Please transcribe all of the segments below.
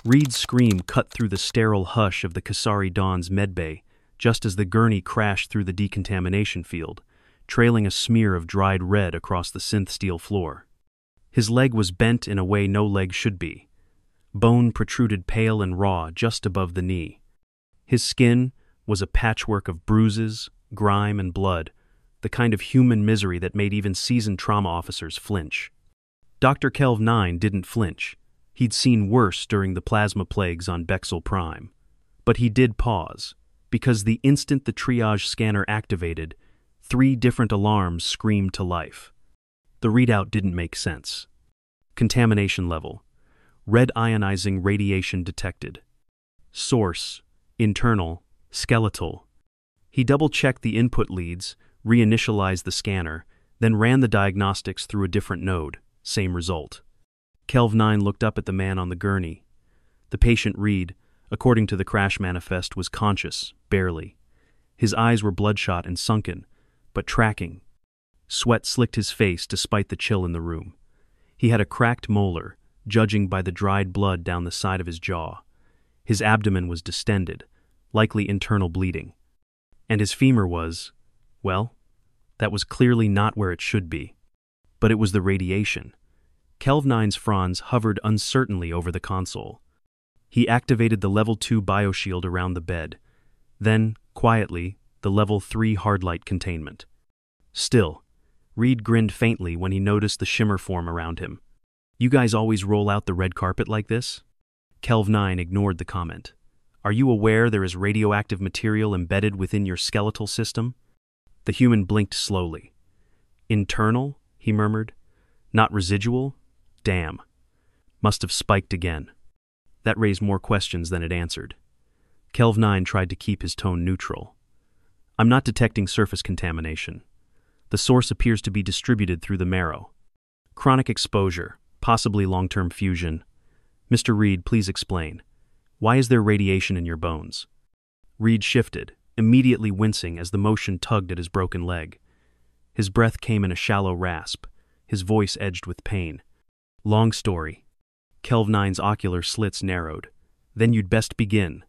Reed's scream cut through the sterile hush of the Kasari Dawn's medbay just as the gurney crashed through the decontamination field, trailing a smear of dried red across the synth steel floor. His leg was bent in a way no leg should be. Bone protruded pale and raw just above the knee. His skin was a patchwork of bruises, grime, and blood, the kind of human misery that made even seasoned trauma officers flinch. Dr. Kelv 9 didn't flinch. He'd seen worse during the plasma plagues on Bexel Prime. But he did pause, because the instant the triage scanner activated, 3 different alarms screamed to life. The readout didn't make sense. Contamination level. Red ionizing radiation detected. Source. Internal. Skeletal. He double-checked the input leads, reinitialized the scanner, then ran the diagnostics through a different node. Same result. Kelv 9 looked up at the man on the gurney. The patient Reed, according to the crash manifest, was conscious, barely. His eyes were bloodshot and sunken, but tracking. Sweat slicked his face despite the chill in the room. He had a cracked molar, judging by the dried blood down the side of his jaw. His abdomen was distended, likely internal bleeding. And his femur was, well, that was clearly not where it should be. But it was the radiation. Kelv 9's fronds hovered uncertainly over the console. He activated the Level 2 bioshield around the bed. Then, quietly, the Level 3 hardlight containment. Still, Reed grinned faintly when he noticed the shimmer form around him. "You guys always roll out the red carpet like this?" Kelv 9 ignored the comment. "Are you aware there is radioactive material embedded within your skeletal system?" The human blinked slowly. "Internal?" he murmured. "Not residual? Damn. Must have spiked again." That raised more questions than it answered. Kelv 9 tried to keep his tone neutral. "I'm not detecting surface contamination. The source appears to be distributed through the marrow. Chronic exposure, possibly long-term fusion. Mr. Reed, please explain. Why is there radiation in your bones?" Reed shifted, immediately wincing as the motion tugged at his broken leg. His breath came in a shallow rasp, his voice edged with pain. "Long story." Kelv 9's ocular slits narrowed. "Then you'd best begin."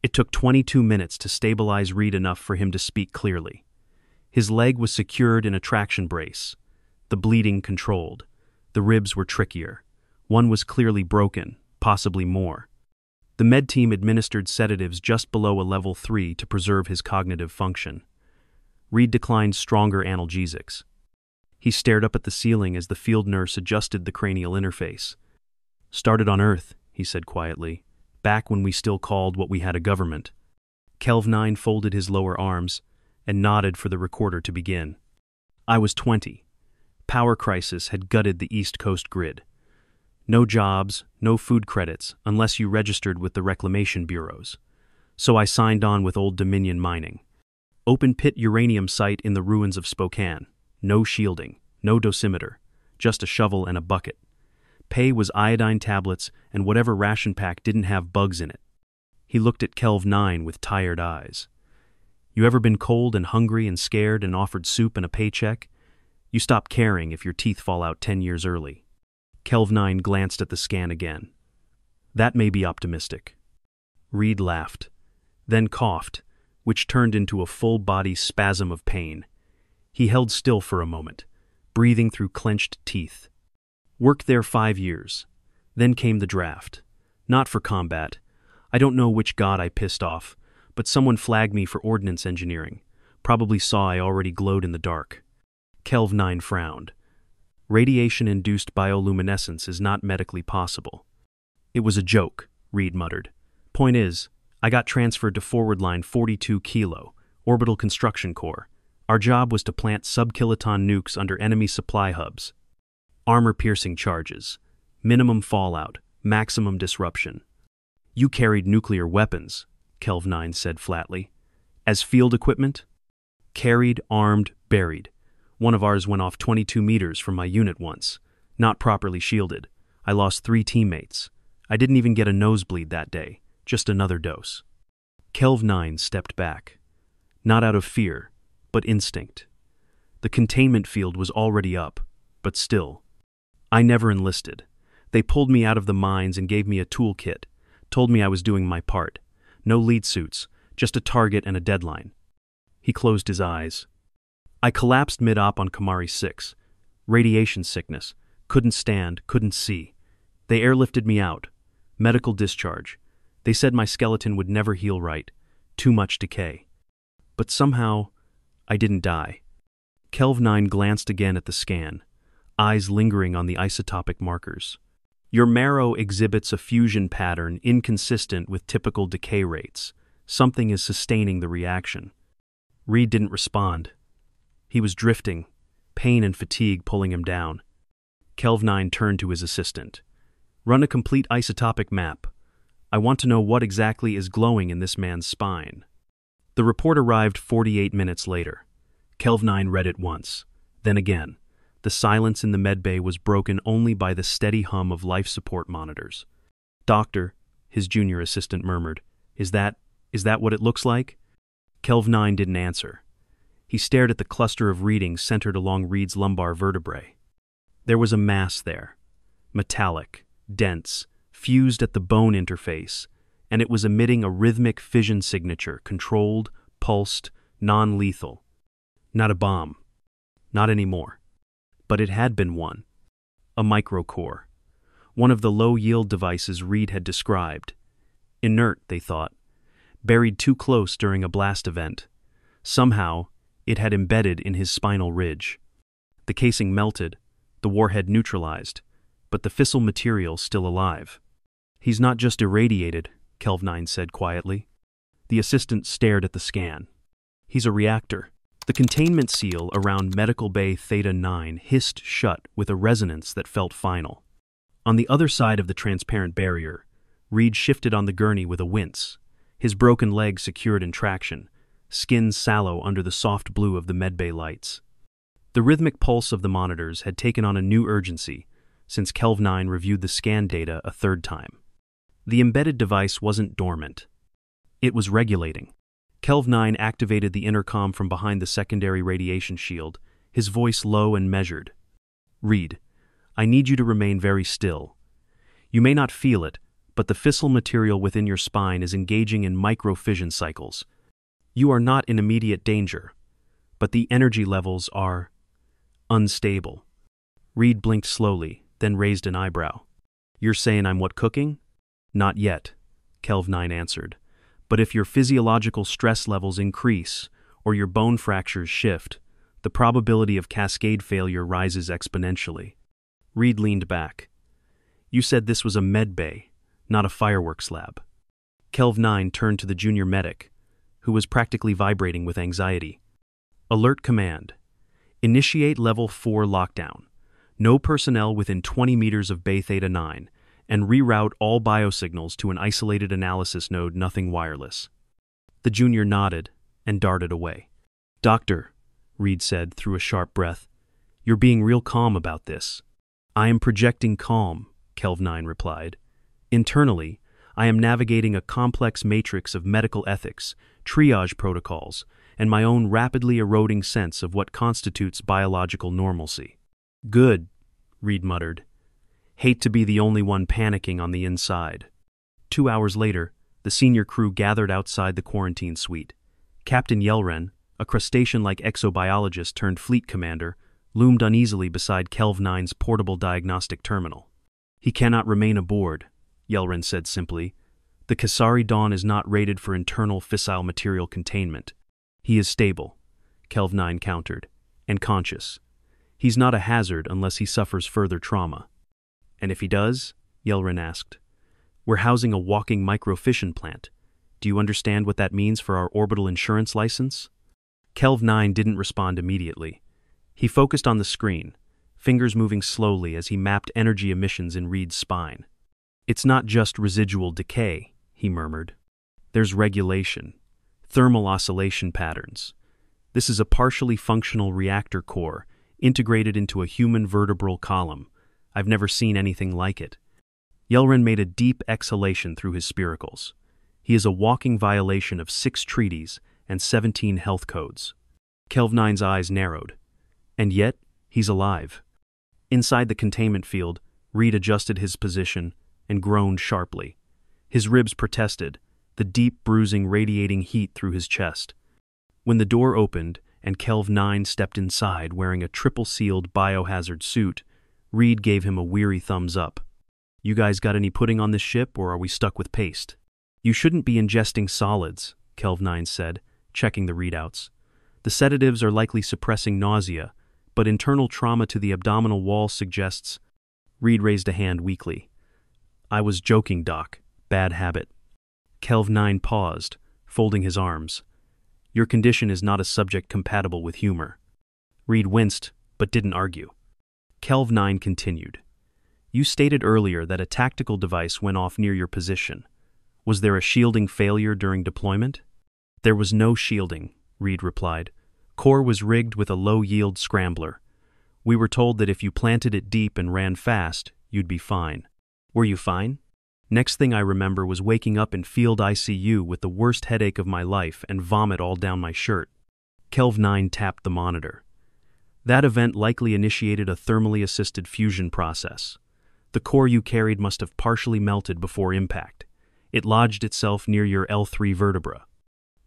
It took 22 minutes to stabilize Reed enough for him to speak clearly. His leg was secured in a traction brace. The bleeding controlled. The ribs were trickier. One was clearly broken, possibly more. The med team administered sedatives just below a level 3 to preserve his cognitive function. Reed declined stronger analgesics. He stared up at the ceiling as the field nurse adjusted the cranial interface. "Started on Earth," he said quietly, "back when we still called what we had a government." Kelv 9 folded his lower arms and nodded for the recorder to begin. "I was 20. Power crisis had gutted the East Coast grid. No jobs, no food credits, unless you registered with the reclamation bureaus. So I signed on with Old Dominion Mining. Open pit uranium site in the ruins of Spokane. No shielding, no dosimeter, just a shovel and a bucket. Pay was iodine tablets and whatever ration pack didn't have bugs in it." He looked at Kelv 9 with tired eyes. "You ever been cold and hungry and scared and offered soup and a paycheck? You stop caring if your teeth fall out 10 years early." Kelv 9 glanced at the scan again. "That may be optimistic." Reed laughed, then coughed, which turned into a full-body spasm of pain. He held still for a moment, breathing through clenched teeth. "Worked there 5 years. Then came the draft. Not for combat. I don't know which god I pissed off, but someone flagged me for ordnance engineering. Probably saw I already glowed in the dark." Kelv 9 frowned. "Radiation-induced bioluminescence is not medically possible." "It was a joke," Reed muttered. "Point is, I got transferred to Forward Line 42 Kilo, Orbital Construction Corps. Our job was to plant sub-kiloton nukes under enemy supply hubs. Armor-piercing charges. Minimum fallout. Maximum disruption." "You carried nuclear weapons," Kelv 9 said flatly. "As field equipment?" "Carried, armed, buried. One of ours went off 22 meters from my unit once. Not properly shielded. I lost 3 teammates. I didn't even get a nosebleed that day. Just another dose." Kelv 9 stepped back. Not out of fear, but instinct. The containment field was already up, but still. "I never enlisted. They pulled me out of the mines and gave me a toolkit. Told me I was doing my part. No lead suits, just a target and a deadline. He closed his eyes. I collapsed mid-op on Kamari 6. Radiation sickness. Couldn't stand, couldn't see. They airlifted me out. Medical discharge. They said my skeleton would never heal right. Too much decay. But somehow, I didn't die. Kelv 9 glanced again at the scan, eyes lingering on the isotopic markers. Your marrow exhibits a fusion pattern inconsistent with typical decay rates. Something is sustaining the reaction. Reed didn't respond. He was drifting, pain and fatigue pulling him down. Kelv 9 turned to his assistant. Run a complete isotopic map. I want to know what exactly is glowing in this man's spine. The report arrived 48 minutes later. Kelv 9 read it once, then again. The silence in the medbay was broken only by the steady hum of life support monitors. Doctor, his junior assistant murmured, is that what it looks like? Kelv 9 didn't answer. He stared at the cluster of readings centered along Reed's lumbar vertebrae. There was a mass there, metallic, dense, fused at the bone interface, and it was emitting a rhythmic fission signature, controlled, pulsed, non-lethal. Not a bomb. Not anymore. But it had been one. A microcore. One of the low-yield devices Reed had described. Inert, they thought. Buried too close during a blast event. Somehow, it had embedded in his spinal ridge. The casing melted, the warhead neutralized, but the fissile material still alive. He's not just irradiated, Kelv 9 said quietly. The assistant stared at the scan. He's a reactor. The containment seal around Medical Bay Theta 9 hissed shut with a resonance that felt final. On the other side of the transparent barrier, Reed shifted on the gurney with a wince, his broken leg secured in traction, skin sallow under the soft blue of the medbay lights. The rhythmic pulse of the monitors had taken on a new urgency since Kelv 9 reviewed the scan data a third time. The embedded device wasn't dormant. It was regulating. Kelv 9 activated the intercom from behind the secondary radiation shield, his voice low and measured. Reed, I need you to remain very still. You may not feel it, but the fissile material within your spine is engaging in micro-fission cycles. You are not in immediate danger, but the energy levels are unstable. Reed blinked slowly, then raised an eyebrow. You're saying I'm what, cooking? Not yet, Kelv 9 answered. But if your physiological stress levels increase or your bone fractures shift, the probability of cascade failure rises exponentially. Reed leaned back. You said this was a med bay, not a fireworks lab. Kelv 9 turned to the junior medic, who was practically vibrating with anxiety. Alert command. Initiate level 4 lockdown. No personnel within 20 meters of Bay Theta 9, and reroute all biosignals to an isolated analysis node, nothing wireless. The junior nodded and darted away. Doctor, Reed said through a sharp breath, you're being real calm about this. I am projecting calm, Kelv 9 replied. Internally, I am navigating a complex matrix of medical ethics, triage protocols, and my own rapidly eroding sense of what constitutes biological normalcy. Good, Reed muttered. Hate to be the only one panicking on the inside. 2 hours later, the senior crew gathered outside the quarantine suite. Captain Yelren, a crustacean-like exobiologist turned fleet commander, loomed uneasily beside Kelv 9's portable diagnostic terminal. He cannot remain aboard, Yelren said simply. The Kasari Dawn is not rated for internal fissile material containment. He is stable, Kelv 9 countered, and conscious. He's not a hazard unless he suffers further trauma. And if he does? Yelren asked. We're housing a walking microfission plant. Do you understand what that means for our orbital insurance license? Kelv 9 didn't respond immediately. He focused on the screen, fingers moving slowly as he mapped energy emissions in Reed's spine. It's not just residual decay, he murmured. There's regulation, thermal oscillation patterns. This is a partially functional reactor core integrated into a human vertebral column. I've never seen anything like it. Yelren made a deep exhalation through his spiracles. He is a walking violation of 6 treaties and 17 health codes. Kelv 9's eyes narrowed. And yet, he's alive. Inside the containment field, Reed adjusted his position and groaned sharply. His ribs protested, the deep bruising radiating heat through his chest. When the door opened and Kelv 9 stepped inside wearing a triple-sealed biohazard suit, Reed gave him a weary thumbs up. "You guys got any pudding on this ship, or are we stuck with paste?" "You shouldn't be ingesting solids," Kelv 9 said, checking the readouts. "The sedatives are likely suppressing nausea, but internal trauma to the abdominal wall suggests—" Reed raised a hand weakly. "I was joking, Doc. Bad habit." Kelv 9 paused, folding his arms. "Your condition is not a subject compatible with humor." Reed winced, but didn't argue. Kelv 9 continued. "You stated earlier that a tactical device went off near your position. Was there a shielding failure during deployment?" "There was no shielding," Reed replied. "Core was rigged with a low-yield scrambler. We were told that if you planted it deep and ran fast, you'd be fine." "Were you fine?" "Next thing I remember was waking up in field ICU with the worst headache of my life and vomit all down my shirt." Kelv 9 tapped the monitor. "That event likely initiated a thermally assisted fusion process. The core you carried must have partially melted before impact. It lodged itself near your L3 vertebra.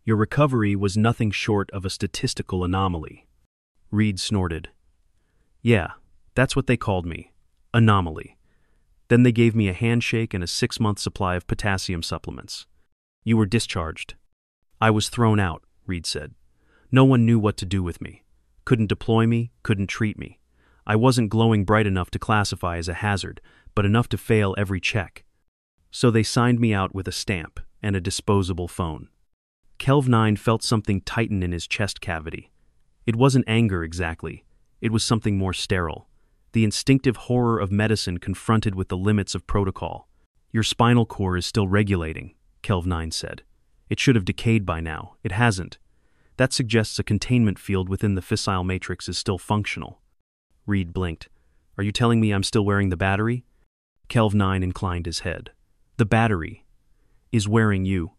Your recovery was nothing short of a statistical anomaly." Reed snorted. "Yeah, that's what they called me. Anomaly. Then they gave me a handshake and a 6-month supply of potassium supplements. You were discharged." "I was thrown out," Reed said. "No one knew what to do with me. Couldn't deploy me, couldn't treat me. I wasn't glowing bright enough to classify as a hazard, but enough to fail every check. So they signed me out with a stamp and a disposable phone." Kelv 9 felt something tighten in his chest cavity. It wasn't anger exactly. It was something more sterile. The instinctive horror of medicine confronted with the limits of protocol. "Your spinal cord is still regulating," Kelv 9 said. "It should have decayed by now. It hasn't. That suggests a containment field within the fissile matrix is still functional." Reed blinked. "Are you telling me I'm still wearing the battery?" Kelv 9 inclined his head. "The battery is wearing you."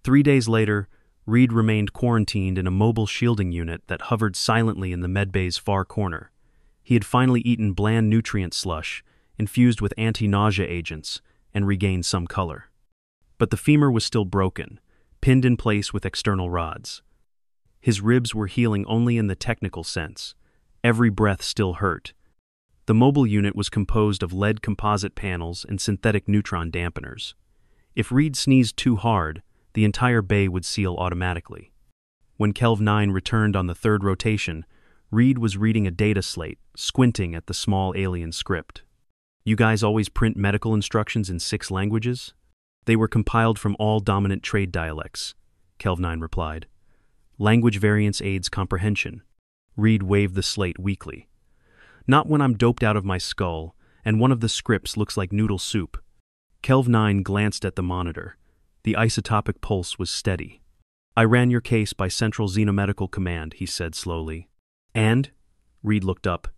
3 days later, Reed remained quarantined in a mobile shielding unit that hovered silently in the medbay's far corner. He had finally eaten bland nutrient slush, infused with anti-nausea agents, and regained some color. But the femur was still broken, pinned in place with external rods. His ribs were healing only in the technical sense. Every breath still hurt. The mobile unit was composed of lead composite panels and synthetic neutron dampeners. If Reed sneezed too hard, the entire bay would seal automatically. When Kelv 9 returned on the 3rd rotation, Reed was reading a data slate, squinting at the small alien script. "You guys always print medical instructions in 6 languages?" "They were compiled from all dominant trade dialects," Kelv 9 replied. "Language variance aids comprehension." Reed waved the slate weakly. "Not when I'm doped out of my skull, and one of the scripts looks like noodle soup." Kelv 9 glanced at the monitor. The isotopic pulse was steady. "I ran your case by Central Xenomedical Command," he said slowly. "And?" Reed looked up.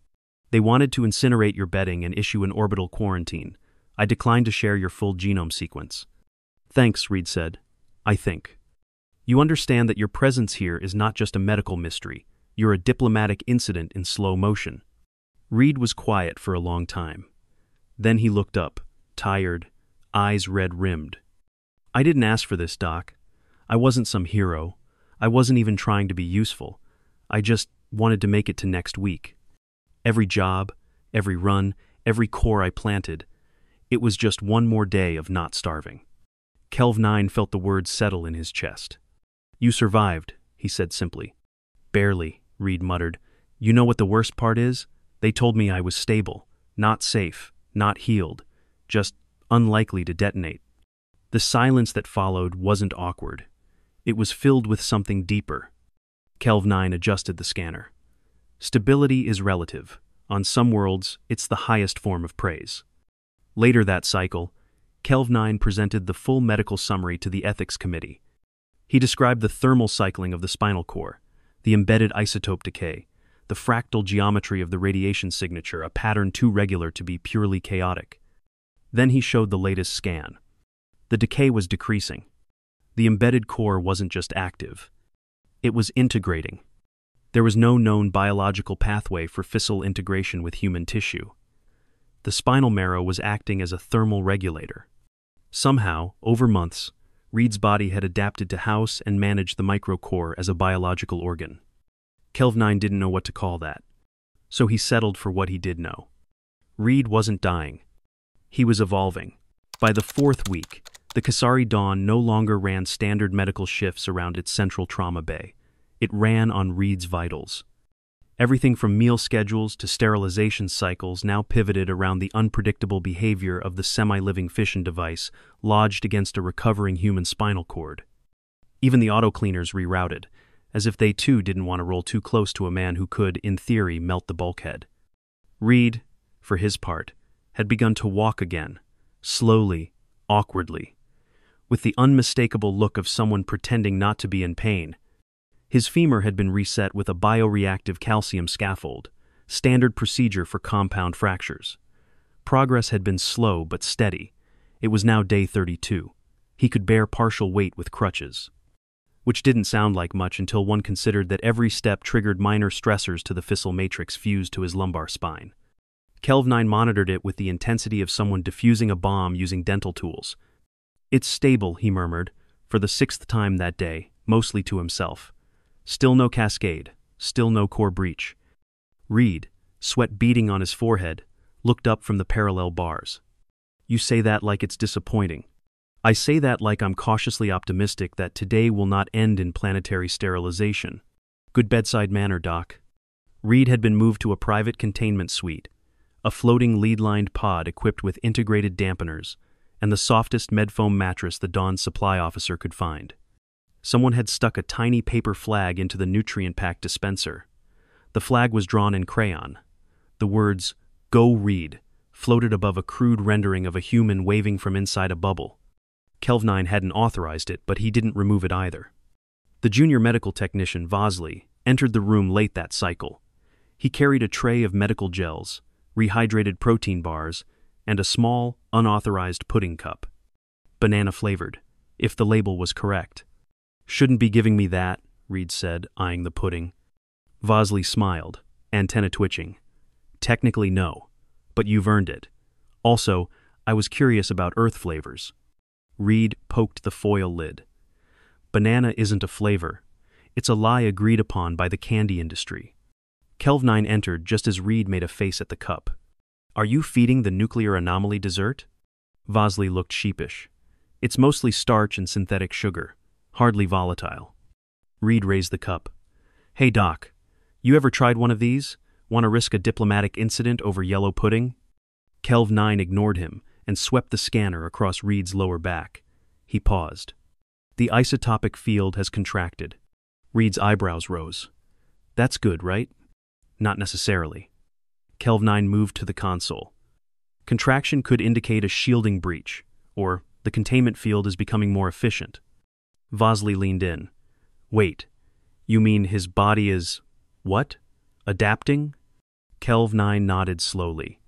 "They wanted to incinerate your bedding and issue an orbital quarantine. I declined to share your full genome sequence." "Thanks," Reed said. "I think. You understand that your presence here is not just a medical mystery. You're a diplomatic incident in slow motion." Reed was quiet for a long time. Then he looked up, tired, eyes red-rimmed. "I didn't ask for this, Doc. I wasn't some hero. I wasn't even trying to be useful. I just wanted to make it to next week. Every job, every run, every core I planted, it was just one more day of not starving." Kelv 9 felt the words settle in his chest. "You survived," he said simply. "Barely," Reed muttered. "You know what the worst part is? They told me I was stable, not safe, not healed, just unlikely to detonate." The silence that followed wasn't awkward. It was filled with something deeper. Kelv 9 adjusted the scanner. "Stability is relative. On some worlds, it's the highest form of praise." Later that cycle, Kelv 9 presented the full medical summary to the ethics committee. He described the thermal cycling of the spinal core, the embedded isotope decay, the fractal geometry of the radiation signature, a pattern too regular to be purely chaotic. Then he showed the latest scan. The decay was decreasing. The embedded core wasn't just active. It was integrating. There was no known biological pathway for fissile integration with human tissue. The spinal marrow was acting as a thermal regulator. Somehow, over months, Reed's body had adapted to house and manage the microcore as a biological organ. Kelvin didn't know what to call that, so he settled for what he did know. Reed wasn't dying. He was evolving. By the 4th week, the Kasari Dawn no longer ran standard medical shifts around its central trauma bay. It ran on Reed's vitals. Everything from meal schedules to sterilization cycles now pivoted around the unpredictable behavior of the semi-living fission device lodged against a recovering human spinal cord. Even the auto-cleaners rerouted, as if they too didn't want to roll too close to a man who could, in theory, melt the bulkhead. Reed, for his part, had begun to walk again, slowly, awkwardly, with the unmistakable look of someone pretending not to be in pain. His femur had been reset with a bioreactive calcium scaffold, standard procedure for compound fractures. Progress had been slow but steady. It was now day 32. He could bear partial weight with crutches, which didn't sound like much until one considered that every step triggered minor stressors to the fissile matrix fused to his lumbar spine. Kelvin monitored it with the intensity of someone defusing a bomb using dental tools. "It's stable," he murmured, for the 6th time that day, mostly to himself. Still no cascade, still no core breach. Reed, sweat beading on his forehead, looked up from the parallel bars. "You say that like it's disappointing." "I say that like I'm cautiously optimistic that today will not end in planetary sterilization." "Good bedside manner, Doc." Reed had been moved to a private containment suite, a floating lead-lined pod equipped with integrated dampeners, and the softest medfoam mattress the Dawn's supply officer could find. Someone had stuck a tiny paper flag into the nutrient pack dispenser. The flag was drawn in crayon. The words, "Go Reed," floated above a crude rendering of a human waving from inside a bubble. Kelvin hadn't authorized it, but he didn't remove it either. The junior medical technician, Vosley, entered the room late that cycle. He carried a tray of medical gels, rehydrated protein bars, and a small, unauthorized pudding cup. Banana-flavored, if the label was correct. "Shouldn't be giving me that," Reed said, eyeing the pudding. Vosley smiled, antenna twitching. "Technically no, but you've earned it. Also, I was curious about Earth flavors." Reed poked the foil lid. "Banana isn't a flavor. It's a lie agreed upon by the candy industry." Kelvin entered just as Reed made a face at the cup. "Are you feeding the nuclear anomaly dessert?" Vosley looked sheepish. "It's mostly starch and synthetic sugar. Hardly volatile." Reed raised the cup. "Hey, Doc, you ever tried one of these? Want to risk a diplomatic incident over yellow pudding?" Kelvin ignored him and swept the scanner across Reed's lower back. He paused. "The isotopic field has contracted." Reed's eyebrows rose. "That's good, right?" "Not necessarily." Kelvin moved to the console. "Contraction could indicate a shielding breach, or the containment field is becoming more efficient." Vosley leaned in. "Wait, you mean his body is, what? Adapting?" Kelvin nodded slowly.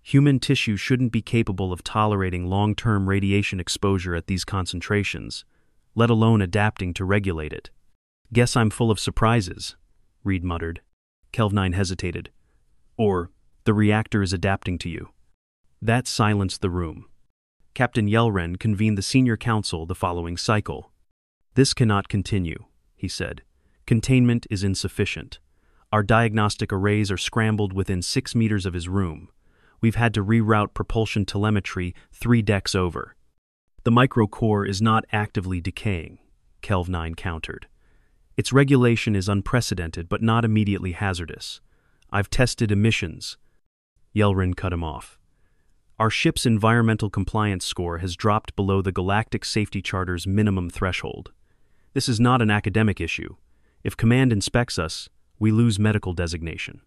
"Human tissue shouldn't be capable of tolerating long-term radiation exposure at these concentrations, let alone adapting to regulate it." "Guess I'm full of surprises," Reed muttered. Kelvin hesitated. "Or, the reactor is adapting to you." That silenced the room. Captain Yelren convened the senior council the following cycle. "This cannot continue," he said. "Containment is insufficient. Our diagnostic arrays are scrambled within 6 meters of his room. We've had to reroute propulsion telemetry 3 decks over." "The microcore is not actively decaying," Kelvin countered. "Its regulation is unprecedented but not immediately hazardous. I've tested emissions." Yelren cut him off. "Our ship's environmental compliance score has dropped below the Galactic Safety Charter's minimum threshold. This is not an academic issue. If Command inspects us, we lose medical designation."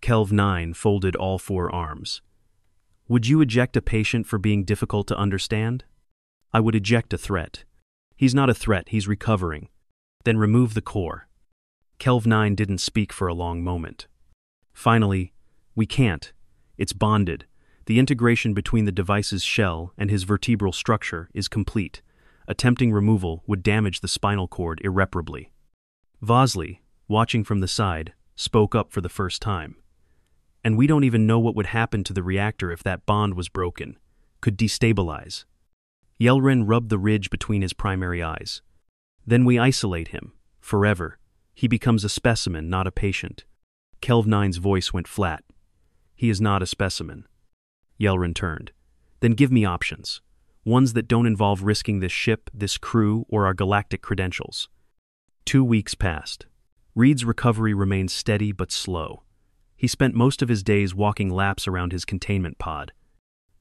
Kelvin folded all 4 arms. "Would you eject a patient for being difficult to understand?" "I would eject a threat." "He's not a threat, he's recovering." "Then remove the core." Kelvin didn't speak for a long moment. Finally, "We can't. It's bonded. The integration between the device's shell and his vertebral structure is complete. Attempting removal would damage the spinal cord irreparably." Vosley, watching from the side, spoke up for the first time. "And we don't even know what would happen to the reactor if that bond was broken. Could destabilize." Yelrin rubbed the ridge between his primary eyes. Then we isolate him, forever. He becomes a specimen, not a patient. Kelv9's voice went flat. He is not a specimen. Yelrin turned. Then give me options. Ones that don't involve risking this ship, this crew, or our galactic credentials. 2 weeks passed. Reed's recovery remained steady but slow. He spent most of his days walking laps around his containment pod.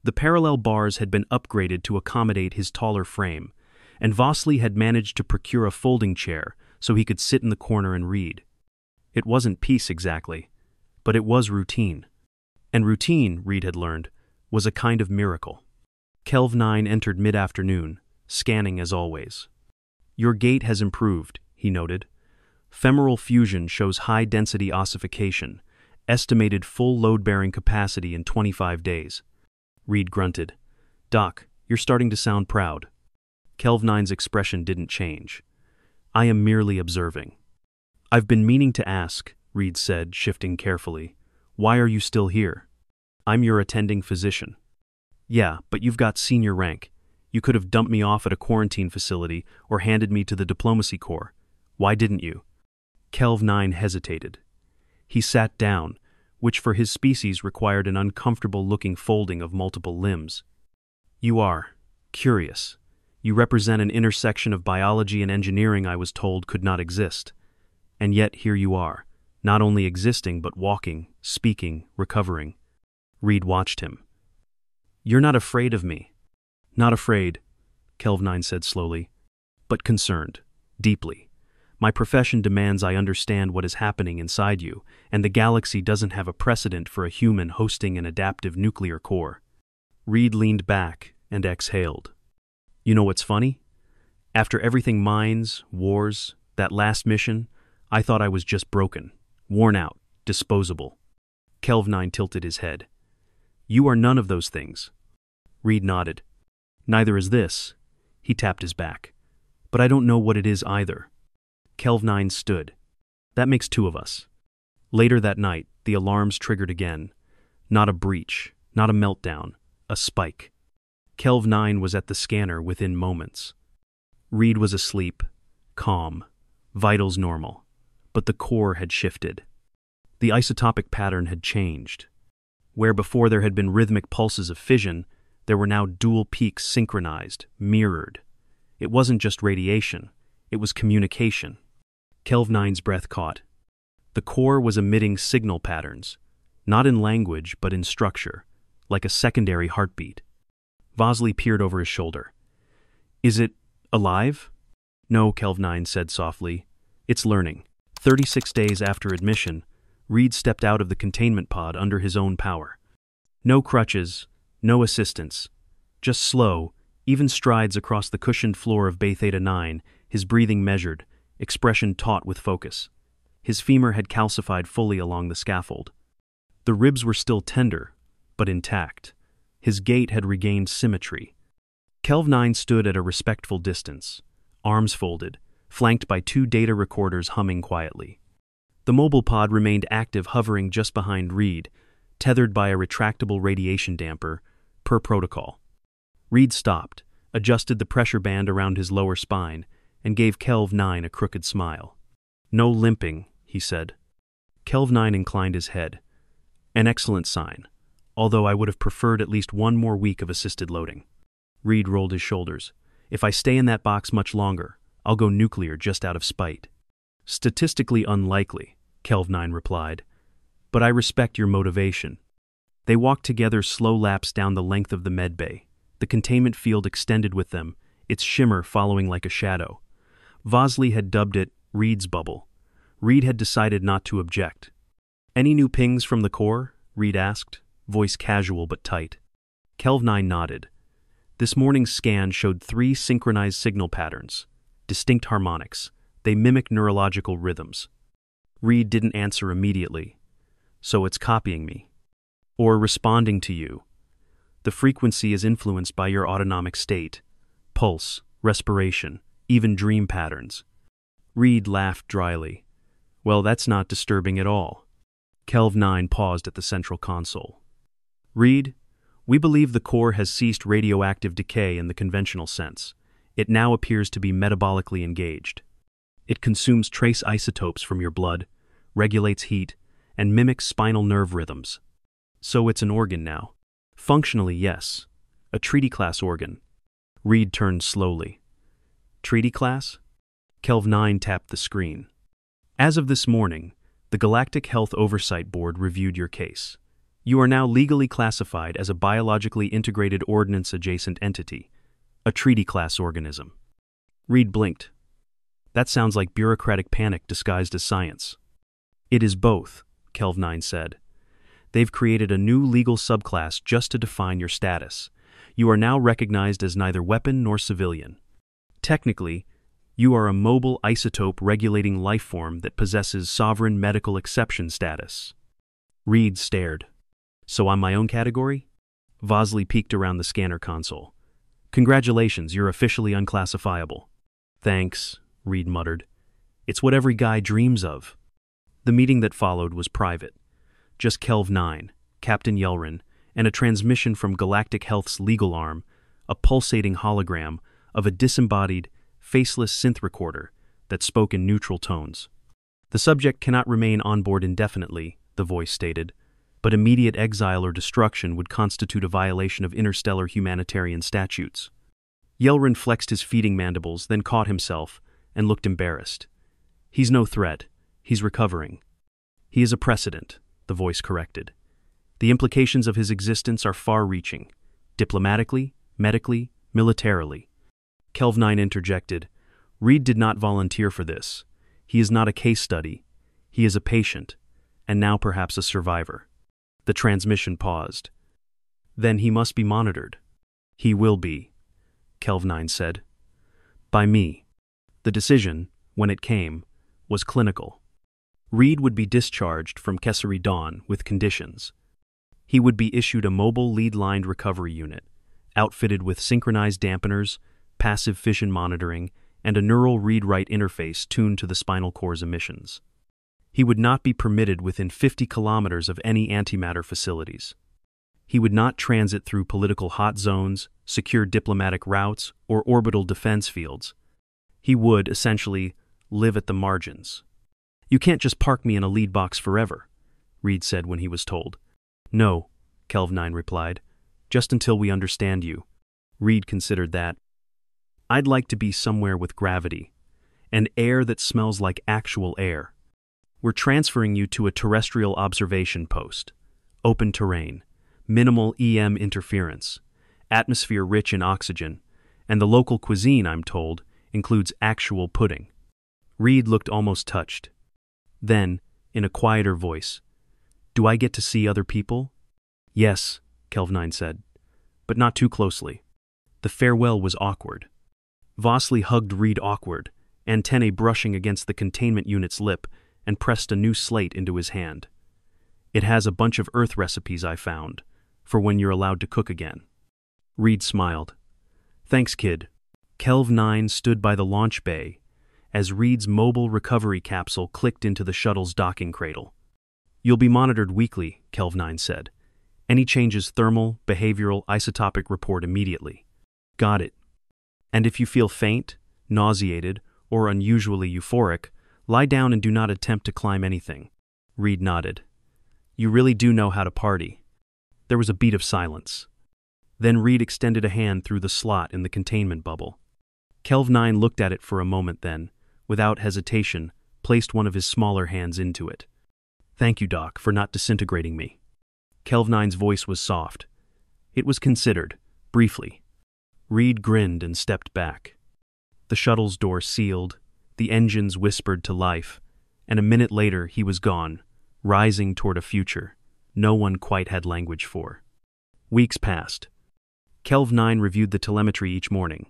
The parallel bars had been upgraded to accommodate his taller frame, and Vosley had managed to procure a folding chair so he could sit in the corner and read. It wasn't peace exactly, but it was routine. And routine, Reed had learned, was a kind of miracle. Kelv9 entered mid-afternoon, scanning as always. Your gate has improved, he noted. Femoral fusion shows high-density ossification, estimated full load-bearing capacity in 25 days. Reed grunted. Doc, you're starting to sound proud. Kelv9's expression didn't change. I am merely observing. I've been meaning to ask, Reed said, shifting carefully. Why are you still here? I'm your attending physician. Yeah, but you've got senior rank. You could have dumped me off at a quarantine facility or handed me to the diplomacy corps. Why didn't you? Kelv9 hesitated. He sat down, which for his species required an uncomfortable-looking folding of multiple limbs. You are curious. You represent an intersection of biology and engineering I was told could not exist. And yet here you are, not only existing but walking, speaking, recovering. Reed watched him. You're not afraid of me. Not afraid, Kelv9 said slowly, but concerned, deeply. My profession demands I understand what is happening inside you, and the galaxy doesn't have a precedent for a human hosting an adaptive nuclear core. Reed leaned back and exhaled. You know what's funny? After everything mines, wars, that last mission, I thought I was just broken, worn out, disposable. Kelv9 tilted his head. You are none of those things. Reed nodded. Neither is this. He tapped his back. But I don't know what it is either. Kelv9 stood. That makes 2 of us. Later that night, the alarms triggered again. Not a breach, not a meltdown, a spike. Kelv9 was at the scanner within moments. Reed was asleep, calm, vitals normal, but the core had shifted. The isotopic pattern had changed. Where before there had been rhythmic pulses of fission, there were now dual peaks synchronized, mirrored. It wasn't just radiation, it was communication. Kelv9's breath caught. The core was emitting signal patterns, not in language but in structure, like a secondary heartbeat. Vosley peered over his shoulder. Is it alive? No, Kelv9 said softly. It's learning. 36 days after admission, Reed stepped out of the containment pod under his own power. No crutches, no assistance. Just slow, even strides across the cushioned floor of Bay Theta 9, his breathing measured, expression taut with focus. His femur had calcified fully along the scaffold. The ribs were still tender, but intact. His gait had regained symmetry. Kelv9 stood at a respectful distance, arms folded, flanked by 2 data recorders humming quietly. The mobile pod remained active, hovering just behind Reed, tethered by a retractable radiation damper, per protocol. Reed stopped, adjusted the pressure band around his lower spine, and gave Kelv9 a crooked smile. No limping, he said. Kelv9 inclined his head. An excellent sign, although I would have preferred at least 1 more week of assisted loading. Reed rolled his shoulders. If I stay in that box much longer, I'll go nuclear just out of spite. Statistically unlikely, Kelv9 replied. But I respect your motivation. They walked together slow laps down the length of the medbay. The containment field extended with them, its shimmer following like a shadow. Vosley had dubbed it Reed's bubble. Reed had decided not to object. Any new pings from the core? Reed asked, voice casual but tight. Kelv9 nodded. This morning's scan showed 3 synchronized signal patterns, distinct harmonics. They mimic neurological rhythms. Reed didn't answer immediately. So it's copying me. Or responding to you. The frequency is influenced by your autonomic state, pulse, respiration, even dream patterns. Reed laughed dryly. Well, that's not disturbing at all. Kelv9 paused at the central console. Reed, We believe the core has ceased radioactive decay in the conventional sense. It now appears to be metabolically engaged. It consumes trace isotopes from your blood, regulates heat, and mimics spinal nerve rhythms. So it's an organ now. Functionally, yes. A treaty-class organ. Reed turned slowly. Treaty class? Kelv 9 tapped the screen. As of this morning, the Galactic Health Oversight Board reviewed your case. You are now legally classified as a biologically integrated ordnance-adjacent entity, a treaty-class organism. Reed blinked. That sounds like bureaucratic panic disguised as science. It is both, Kelv 9 said. They've created a new legal subclass just to define your status. You are now recognized as neither weapon nor civilian. Technically, you are a mobile isotope-regulating lifeform that possesses sovereign medical exception status. Reed stared. So I'm my own category? Vosley peeked around the scanner console. Congratulations, you're officially unclassifiable. Thanks, Reed muttered. It's what every guy dreams of. The meeting that followed was private. Just Kelv 9, Captain Yelrin, and a transmission from Galactic Health's legal arm, a pulsating hologram of a disembodied, faceless synth recorder that spoke in neutral tones. The subject cannot remain on board indefinitely, the voice stated, but immediate exile or destruction would constitute a violation of interstellar humanitarian statutes. Yelrin flexed his feeding mandibles, then caught himself, and looked embarrassed. He's no threat. He's recovering. He is a precedent, the voice corrected. The implications of his existence are far-reaching, diplomatically, medically, militarily. Kelv 9 interjected. Reed did not volunteer for this. He is not a case study. He is a patient, and now perhaps a survivor. The transmission paused. Then he must be monitored. He will be, Kelv 9 said. By me. The decision, when it came, was clinical. Reed would be discharged from Kesari Dawn with conditions. He would be issued a mobile lead-lined recovery unit, outfitted with synchronized dampeners, passive fission monitoring, and a neural read-write interface tuned to the spinal cord's emissions. He would not be permitted within 50 kilometers of any antimatter facilities. He would not transit through political hot zones, secure diplomatic routes, or orbital defense fields. He would, essentially, live at the margins. You can't just park me in a lead box forever, Reed said when he was told. No, Kelv 9 replied. Just until we understand you. Reed considered that. I'd like to be somewhere with gravity, and air that smells like actual air. We're transferring you to a terrestrial observation post. Open terrain, minimal EM interference, atmosphere rich in oxygen, and the local cuisine, I'm told, includes actual pudding. Reed looked almost touched. Then, in a quieter voice, Do I get to see other people? Yes, Kelv 9 said, but not too closely. The farewell was awkward. Vosley hugged Reed awkward, antennae brushing against the containment unit's lip, and pressed a new slate into his hand. It has a bunch of Earth recipes I found, for when you're allowed to cook again. Reed smiled. Thanks, kid. Kelv 9 stood by the launch bay as Reed's mobile recovery capsule clicked into the shuttle's docking cradle. You'll be monitored weekly, Kelv 9 said. Any changes thermal, behavioral, isotopic report immediately. Got it. And if you feel faint, nauseated, or unusually euphoric, lie down and do not attempt to climb anything. Reed nodded. You really do know how to party. There was a beat of silence. Then Reed extended a hand through the slot in the containment bubble. Kelv 9 looked at it for a moment then, without hesitation, placed one of his smaller hands into it. Thank you, Doc, for not disintegrating me. Kelv 9's voice was soft. It was considered, briefly. Reed grinned and stepped back. The shuttle's door sealed, the engines whispered to life, and a minute later he was gone, rising toward a future no one quite had language for. Weeks passed. Kelv 9 reviewed the telemetry each morning.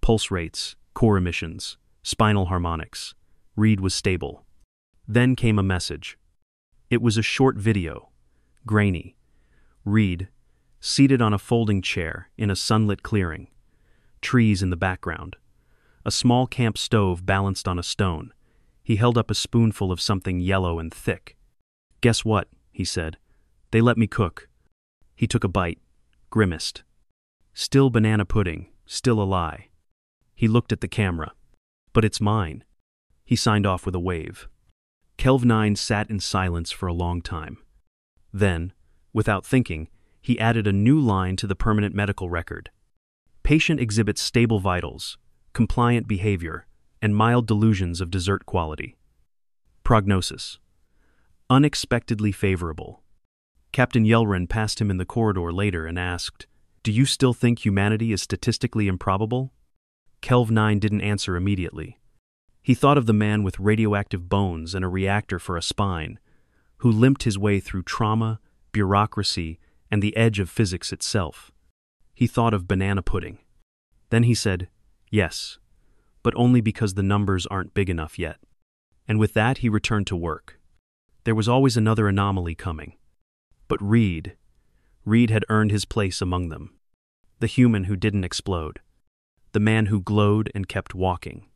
Pulse rates, core emissions, spinal harmonics. Reed was stable. Then came a message. It was a short video, grainy. Reed, seated on a folding chair in a sunlit clearing. Trees in the background. A small camp stove balanced on a stone. He held up a spoonful of something yellow and thick. Guess what? He said. They let me cook. He took a bite, grimaced. Still banana pudding, still a lie. He looked at the camera. But it's mine. He signed off with a wave. Kelv 9 sat in silence for a long time. Then, without thinking, he added a new line to the permanent medical record. Patient exhibits stable vitals, compliant behavior, and mild delusions of dessert quality. Prognosis: unexpectedly favorable. Captain Yelrin passed him in the corridor later and asked, "Do you still think humanity is statistically improbable?" Kelv 9 didn't answer immediately. He thought of the man with radioactive bones and a reactor for a spine, who limped his way through trauma, bureaucracy, and the edge of physics itself. He thought of banana pudding. Then he said, "Yes, but only because the numbers aren't big enough yet." And with that he returned to work. There was always another anomaly coming. But Reed had earned his place among them. The human who didn't explode. The man who glowed and kept walking.